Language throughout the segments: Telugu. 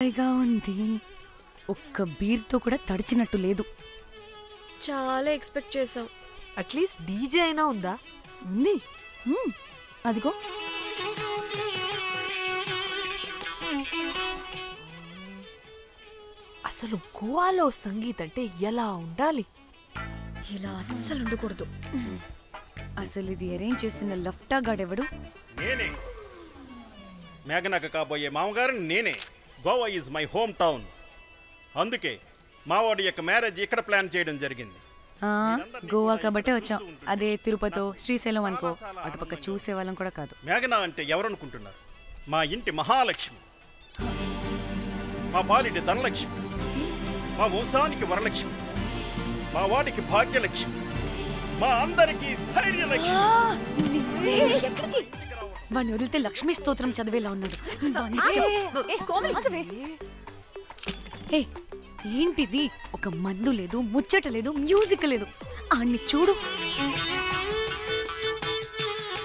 హాయిగా ఉంది. ఒక్క బీర్తో కూడా తడిచినట్టు లేదు. చాలా ఎక్స్పెక్ట్ చేసాం. అట్లీస్ట్ డీజే అయినా ఉందా? ఉంది. అదిగో. అసలు గోవాలో సంగీత్ అంటే ఎలా ఉండాలి? ఇలా అస్సలు ఉండకూడదు. అసలు ఇది అరేంజ్ చేసిన లఫ్టా గాడెవడు? నేనే. మేఘనకు కాబోయే మామగారిని నేనే. Goa is my home town. అందుకే మావాడి యొక్క మ్యారేజ్ ఇక్కడ ప్లాన్ చేయడం జరిగింది. గోవా కాబట్టే వచ్చాం. అదే తిరుపతో శ్రీశైలం అనుకో, అటుపక్క చూసేవాళ్ళం కూడా కాదు. మేఘన అంటే ఎవరనుకుంటున్నారు? మా ఇంటి మహాలక్ష్మి, మా పాలిటి ధనలక్ష్మి, మా వంశానికి వరలక్ష్మి, మా వాడికి భాగ్యలక్ష్మి, మా అందరికీ ధైర్యలక్ష్మి. వాడిని వదిలితే లక్ష్మీ స్తోత్రం చదివేలా ఉన్నాడు. ఏంటిది? ఒక మందు లేదు, ముచ్చట లేదు, మ్యూజిక్ లేదు. ఆడిని చూడు.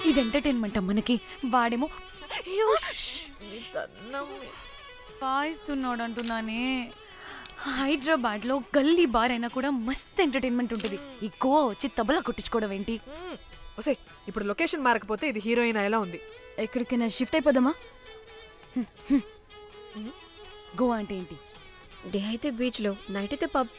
ఇది ఎంటర్టైన్మెంట్ మనకి. వాడేమో కాయిస్తున్నాడు అంటున్నానే. హైదరాబాద్ లో గల్లీ బార్ అయినా కూడా మస్త్ ఎంటర్టైన్మెంట్ ఉంటుంది. ఈ గోవా వచ్చి తబలా కొట్టించుకోవడం ఏంటి? ఒసే, ఇప్పుడు లొకేషన్ మారకపోతే ఇది హీరోయిన్ ఎలా ఉంది? ఎక్కడికైనా షిఫ్ట్ అయిపోదామా? గోవా అంటే ఏంటి? డే అయితే బీచ్ లో, నైట్ అయితే పబ్.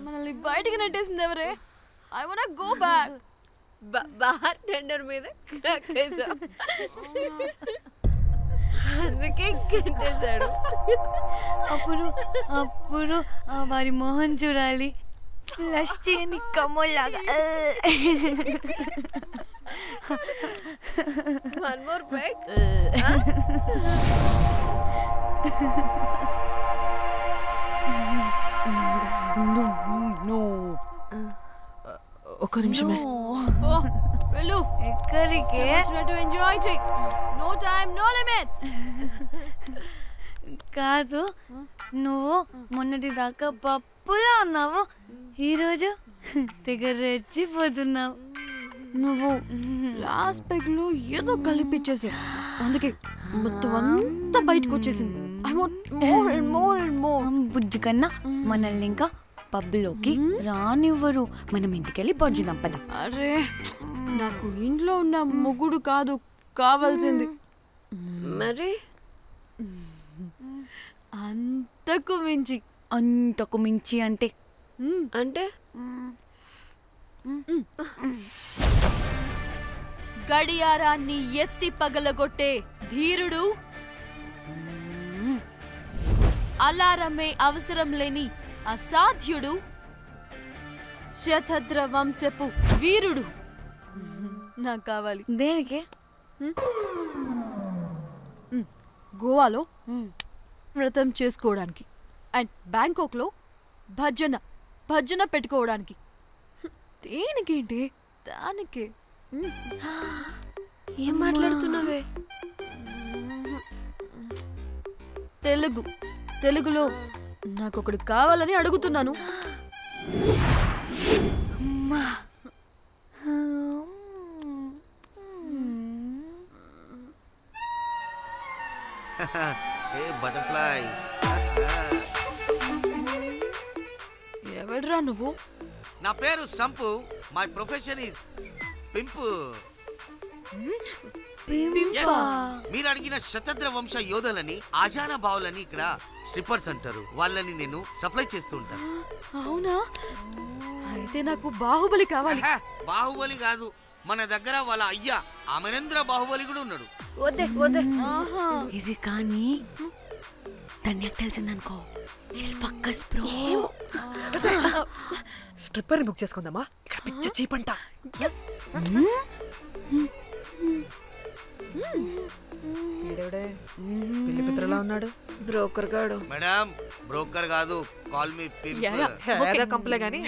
మనల్ని బయటికి నెట్టేసింది ఎవరే? I want go back. Bar tender మీద అందుకే కట్టేశాడు. అప్పుడు అప్పుడు వారి మొహం చూడాలి. ఫ్లష్ చేయని కమ్మోలాగా. One more back. ఒక్క నిమిషమే. వెళ్ళు. ఎక్కడికే? ఎంజాయ్ చెయ్. No time, no limits. కాదు, నువ్వు మొన్నటి దాకా పప్పులా ఉన్నావు, ఈరోజు తెగ రెచ్చిపోతున్నావు. నువ్వు లాస్ట్ పెగ్ లో ఏదో కలిపిచ్చేసావు, అందుకే మొత్తం అంతా బయటకు వచ్చేసింది. I want more and more and more. బుజ్జి కన్నా మనల్ని ఇంకా పబ్లోకి రానివ్వరు. మనం ఇంటికెళ్ళి పడుచుదాం పద. అరే, నాకు ఇంట్లో ఉన్న మొగుడు కాదు కావాల్సింది. మరి అంతకు మించి. అంతకు మించి అంటే అంటే గడియారాన్ని ఎత్తి పగలగొట్టే ధీరుడు, అలారమే అవసరం లేని అసాధ్యుడు, శతద్ర వంశపు వీరుడు నాకు కావాలి. దేనికి? గోవాలో వ్రతం చేసుకోవడానికి అండ్ బ్యాంకాక్లో భజన పెట్టుకోవడానికి. దేనికేంటి? దానికి ఏం మాట్లాడుతున్నావే? తెలుగులో నాకొకడు కావాలని అడుగుతున్నాను. Hey butterflies. ఎవడ్రా నువ్వు? నా పేరు Sampu. My profession is pimp. Yes. మీరు అడిగిన శతద్ర వంశ యోధులని ఆజానా బావులని ఇక్కడ స్ట్రిప్పర్స్ అంటారు. వాళ్ళని నేను సప్లై చేస్తూ ఉంటాను. అవునా? అయితే నాకు బాహుబలి కావాలి. బాహుబలి కాదు, మన దగ్గర వాళ్ళ అయ్యా అమరేంద్ర బాహుబలి కూడా ఉన్నాడు. వద్దే వద్దే. ఇది కానీ ధన్యకు తెలిసిందనుకో శిల్పక్కస్ బ్రో. స్ట్రిప్పర్ బుక్ చేసుకుందామా? ఇక్కడ పిచ్చ చీపంట. పిల్లి పిత్రలా ఉన్నాడు. బ్రోకర్ గాడు. మేడం బ్రోకర్ కాదు, కాల్ మీ పింపు. ఏదో కంపలే గాని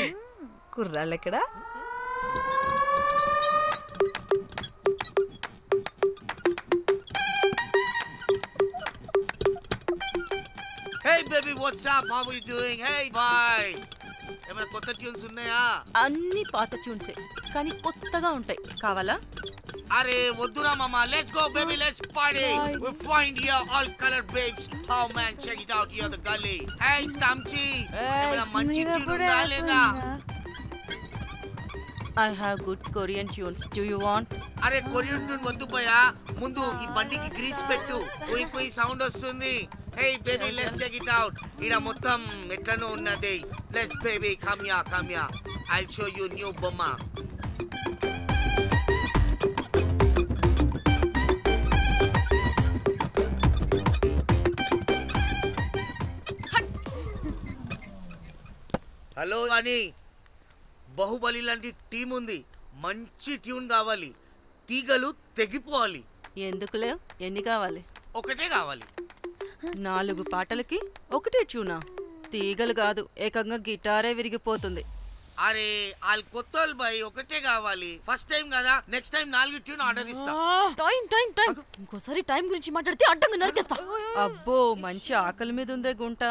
కుర్రాళ్ళు ఎక్కడ? Hey baby, what's up? How are you doing? Hey bye. ఏమైనా కొత్త ట్యూన్స్ ఉన్నాయా? అన్ని పాత ట్యూన్సే కానీ కొత్తగా ఉంటాయి. కావాలా? అరే వద్దురా మామ. Let's go baby, let's party. We find here all colored babes. Oh man, check it out here the gully. Hey Tamchi, ఏమైనా మంచి ట్యూన్ ఉందా లేదా? I have good Korean tunes. Do you want? అరే కొరియన్ ట్యూన్ వద్దు పోయా. ముందు ఈ బండికి గ్రీస్ పెట్టు. పోయి పోయి సౌండ్ వస్తుంది. Hey baby, let's check it out. ఇడ మొత్తం ఎట్లనో ఉన్నది. Let's baby, come here. I'll show you new బొమ్మ. హలో అని బాహుబలి లాంటి టీం ఉంది. మంచి ట్యూన్ కావాలి. తీగలు తెగిపోవాలి. ఎందుకులే? ఎన్ని కావాలి? ఒకటే కావాలి. 4 పాటలకి ఒకటే ట్యూనా? తీగలు కాదు, ఏకంగా గిటారే విరిగిపోతుంది. అరే వాళ్ళు కొత్త బాయ్, ఒకటే కావాలి. ఫస్ట్ టైం కదా, నెక్స్ట్ టైం 4 ట్యూన్ ఆర్డర్ ఇస్తా. టైం ఇంకోసారి టైం గురించి మాట్లాడితే అడ్డంగా నరికేస్తా. అబ్బో, మంచి ఆకలి మీద ఉందే గుంట.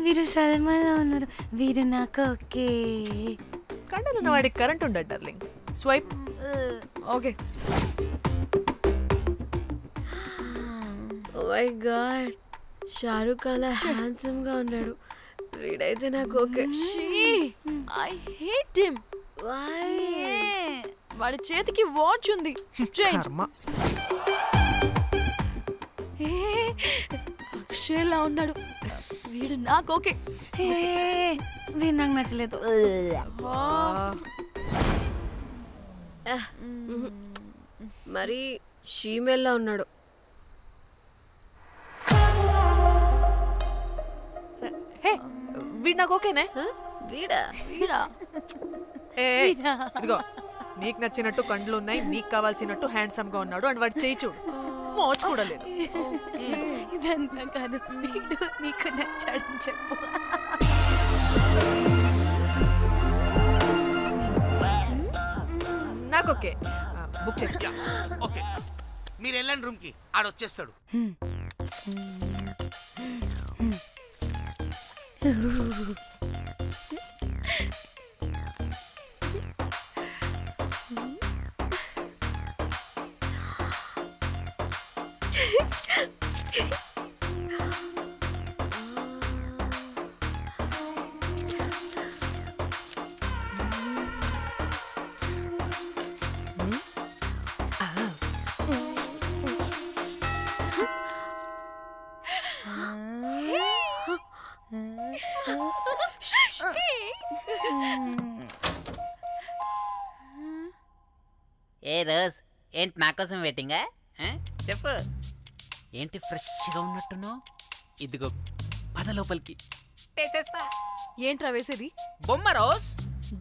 వీరు సల్మాలో ఉన్నారు. వీరు నాకు ఓకే. కండలున్న వాడికి కరెంట్ ఉండదు darling. Swipe. Okay. Oh my god, Shahrukh అలా హ్యాండ్సమ్ గా ఉన్నాడు. వీడైతే నాకు okay. I hate him. Why? వాడి చేతికి వాచ్ ఉంది. చేంజ్. అక్షయ్లా ఉన్నాడు. వీడు నాకు ఓకే. వీరు నాకు నచ్చలేదు. మరి షీమెల్లా ఉన్నాడు. వీడు నాకు ఓకేనే. వీడా? ఇదిగో, నీకు నచ్చినట్టు కండ్లు ఉన్నాయి, నీకు కావాల్సినట్టు హ్యాండ్సమ్ గా ఉన్నాడు. అండ్ వాడు చేయి చూడు, మోచ్ కూడా లేదు. ఇదంతా కాదు, వీడు నీకు నచ్చాడని చెప్పు. నాకు ఓకే. బుక్ చేసి. ఓకే, మీరు వెళ్ళండి రూమ్ కి, ఆడొచ్చేస్తాడు. ఏ రోజ్, ఏంటి నా కోసం వెయిటింగా? చెప్పు, ఏంటి ఫ్రెష్గా ఉన్నట్టున్నావు? ఇదిగో పద లోపలికి. ఏంట్రా వేసేది? బొమ్మ రోజ్.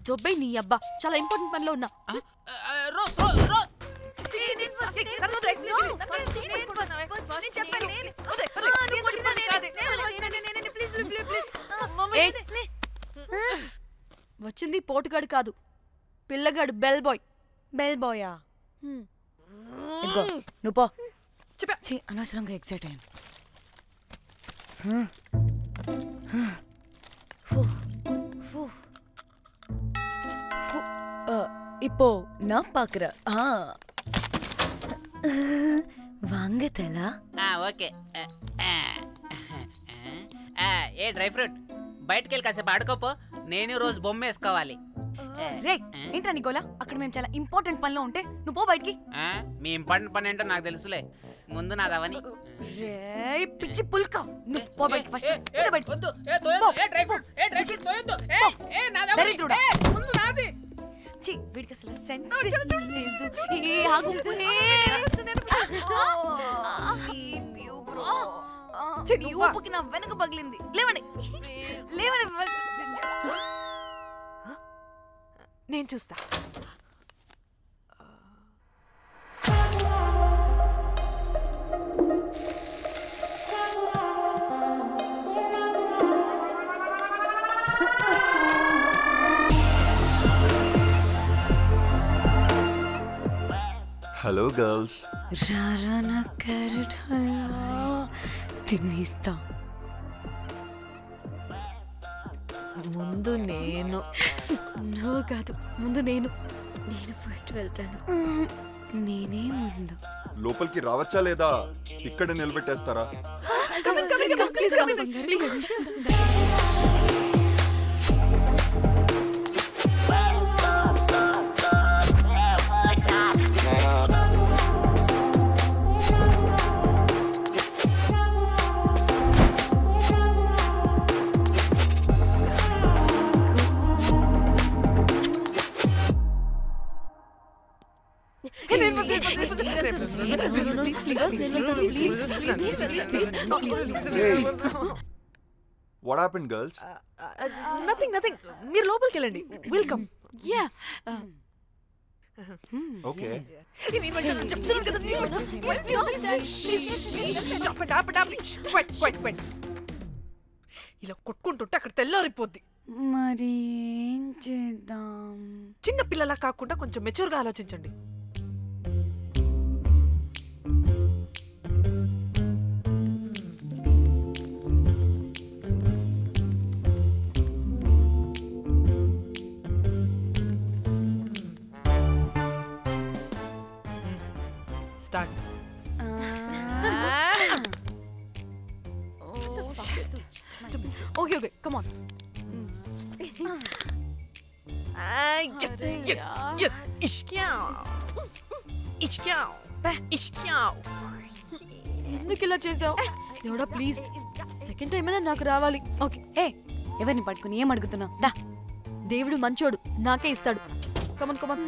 దొబ్బై నీ అబ్బా, చాలా ఇంపార్టెంట్ పనిలో ఉన్నా. Rose rose rose. వచ్చింది పోటుగాడు కాదు, పిల్లగాడు బెల్ బాయ్. బెల్ బాయా? ఇదిగో నువ్వు పో. ఛీ, అనవసరంగా ఎక్సైట్ అయ్యాను. இப்போ நான் பாக்குறேன். வாங்க தலா. ఓకే. ఏ డ్రై ఫ్రూట్ బయటకు వెళ్ళి కాసేపు ఆడుకోపో. నేను రోజు బొమ్మ వేసుకోవాలి. రే ఏంట్రా నికోలా, అక్కడ మేము చాలా ఇంపార్టెంట్ పనిలో ఉంటే నువ్వు పో బయటికి. మీ ఇంపార్టెంట్ పని ఏంటో నాకు తెలుసులే, ముందు నాదవని. రే పిచ్చి పుల్క, నువ్వు పో బయటికి ఫస్ట్. వీడికి అసలు సెన్స్ లేదు. ఊపుకి నా వెనక పగిలింది. లేవండి లేవండి, నేను చూస్తా. Hello girls. రారా నా క్యారెట్ హల్వా తినేస్తా. ముందు నేను. నువ్వు కాదు, ముందు నేను. నేను ఫస్ట్ వెళ్తాను. నేనే ముందు. లోపలికి రావచ్చా లేదా ఇక్కడ నిలబెట్టేస్తారా? What happened, girls? Nothing. మీరు లోపలికి వెళ్ళండి. వెల్కమ్. Yeah. Okay. చెప్తున్నాను కదా. ఇలా కొట్టుకుంటుంటే అక్కడ తెల్లారిపోద్ది. మరి ఏం చేద్దాం? చిన్న పిల్లలా కాకుండా కొంచెం మెచ్యూర్గా ఆలోచించండి. స్టార్ట్. Okay, come on. ఎందుకు ఇలా చేసావు? దేవుడా ప్లీజ్, సెకండ్ టైం అయినా నాకు రావాలి. ఓకే. ఏ ఎవరిని పట్టుకుని ఏం అడుగుతున్నావు? దా. దేవుడు మంచోడు, నాకే ఇస్తాడు. Come on come on.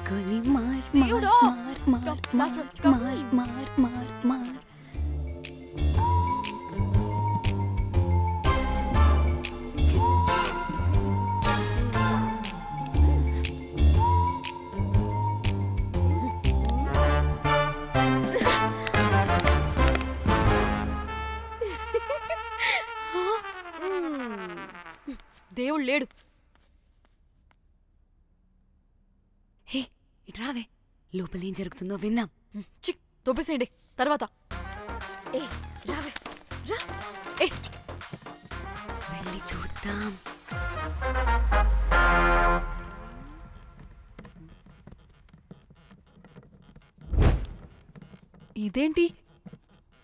గోలీ మార్ దేవుడా. మార్ మార్ మార్ మార్ మార్ మార్. దేవుడు లేడు. హే ఇట్రావే, లోపల ఏం జరుగుతుందో విందాం. చిక్ తోపేసేయండి తర్వాత. రావే రా. వెళ్ళి చూద్దాం. ఇదేంటి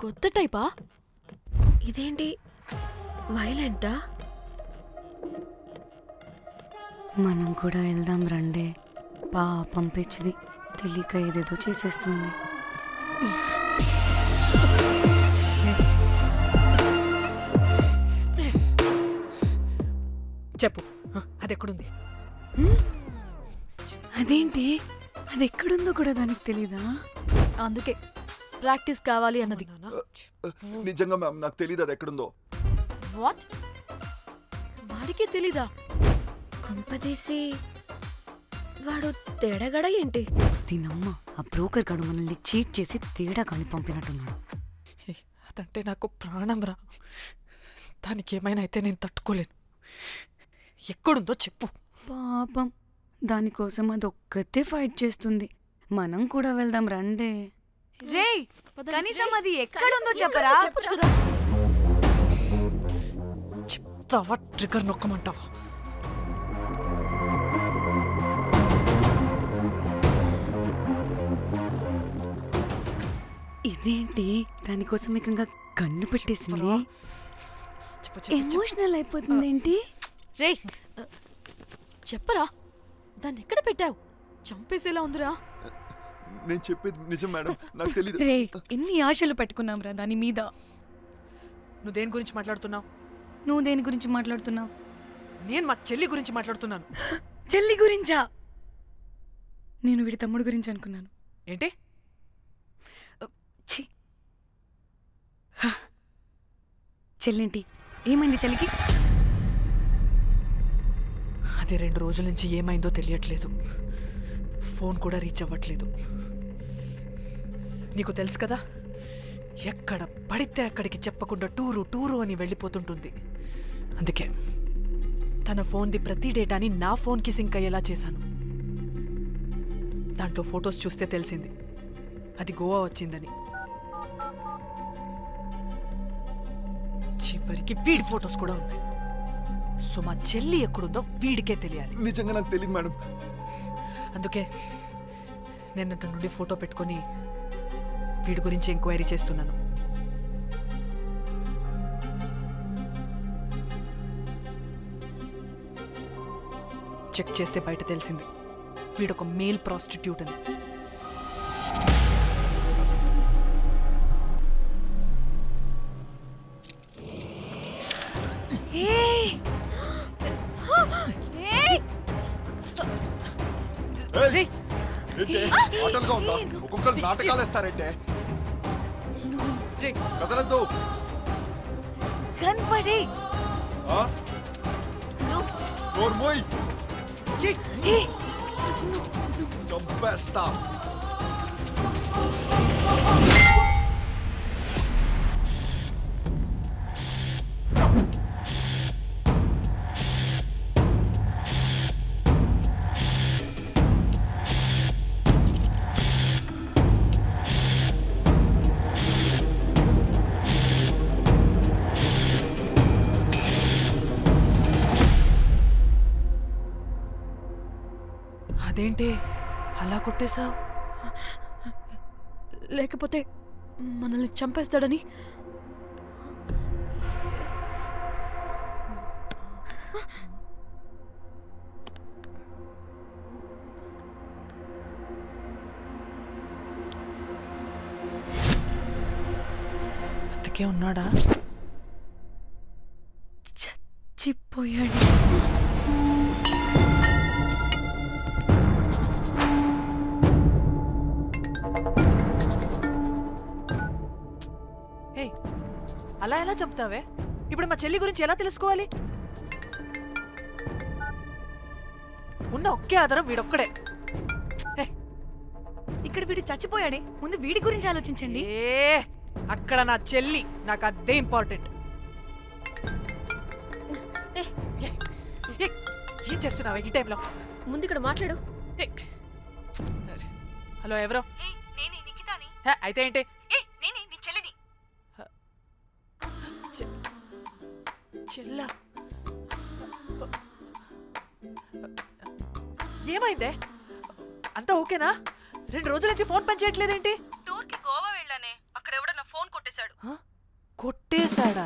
కొత్త టైపా? ఇదేంటి వైలెంటా? మనం కూడా వెళ్దాం రండే. పాపం పిచ్చిది, తెలియక ఏదేదో చేసేస్తుంది. చెప్పు, అది ఎక్కడుంది? అదేంటి, అది ఎక్కడుందో కూడా దానికి తెలీదా? అందుకే ప్రాక్టీస్ కావాలి అన్నది. నిజంగా మ్యామ్ నాకు తెలియదు అది ఎక్కడుందో. వాట్? వాడికి తెలీదా? కొంపదీసి వాడు తేడగడ ఏంటి? తినమ్మ, ఆ బ్రోకర్ గాడు మనల్ని చీట్ చేసి తేడా కాని పంపినట్టున్నాడు. అదంటే నాకు ప్రాణం రా. దానికి ఏమైనా అయితే నేను తట్టుకోలేను. ఎక్కడుందో చెప్పు. పాపం దానికోసం అదొక్కతే ఫైట్ చేస్తుంది. మనం కూడా వెళ్దాం రండే. రేయ్ కనీసం అది ఎక్కడుందో చెప్పరా. చెప్తావా ట్రిగర్ నొక్కమంటావా? ఇదేంటి దానికోసం ఏకంగా కన్ను పెట్టేసింది. ఎమోషనల్ అయిపోతుంది ఏంటి? రే చెప్పరా, దాన్ని ఎక్కడ పెట్టావు? చంపేసేలా ఉందిరా. నేను చెప్పేది నిజం మేడం, నాకు తెలియదు. రే ఎన్ని ఆశలు పెట్టుకున్నాం రా దాని మీద. నువ్వు దేని గురించి మాట్లాడుతున్నావు? నువ్వు దేని గురించి మాట్లాడుతున్నావు? నేను మా చెల్లి గురించి మాట్లాడుతున్నాను. చెల్లి గురించా? నేను వీడి తమ్ముడు గురించి అనుకున్నాను. ఏంటి? చెల్లేంటి? ఏమైంది చెల్లికి? అది 2 రోజుల నుంచి ఏమైందో తెలియట్లేదు. ఫోన్ కూడా రీచ్ అవ్వట్లేదు. నీకు తెలుసు కదా, ఎక్కడ పడితే అక్కడికి చెప్పకుండా టూరు అని వెళ్ళిపోతుంటుంది. అందుకే తన ఫోన్ది ప్రతి డేటాని నా ఫోన్కి సింక్ అయ్యేలా చేశాను. దాంట్లో ఫొటోస్ చూస్తే తెలిసింది అది గోవా వచ్చిందని. చివరికి వీడి ఫొటోస్ కూడా ఉన్నాయి. సో మా చెల్లి ఎక్కడుందో వీడికే తెలియాలి. నిజంగా నాకు తెలియదు మేడం. అందుకే నేను అతని నుండి ఫోటో పెట్టుకొని వీడి గురించి ఎంక్వైరీ చేస్తున్నాను. చెక్ చేస్తే బయట తెలిసింది వీడొక మేల్ ప్రాస్టిట్యూట్ అని. ఆటలుగా ఉందా? ఒక్కొక్కరు నాటకాలు వేస్తారంటే కదలద్దు. కనపడే చంపేస్తా. అదేంటి అలా కొట్టేశావు? లేకపోతే మనల్ని చంపేస్తాడని. బతికే ఉన్నాడా? చచ్చిపోయాడు. అలా ఎలా చంపుతావే? ఇప్పుడు మా చెల్లి గురించి ఎలా తెలుసుకోవాలి? ఉన్న ఒకే ఆధారం వీడొక్కడే. ఇక్కడ వీడు చచ్చిపోయాడే, ముందు వీడి గురించి ఆలోచించండి. అక్కడ నా చెల్లి, నాకు అదే ఇంపార్టెంట్. ఏం చేస్తున్నావే ఈ టైంలో? ముందు ఇక్కడ మాట్లాడు. హలో, ఎవరో? అయితే ఏంటి? చెల్లా, ఏమైందే? అంతా ఓకేనా? 2 రోజుల నుంచి ఫోన్ పని చేయట్లేదేంటి? టూర్కి గోవా వెళ్ళానే, అక్కడ ఎవడో నా ఫోన్ కొట్టేశాడు. కొట్టేశాడా?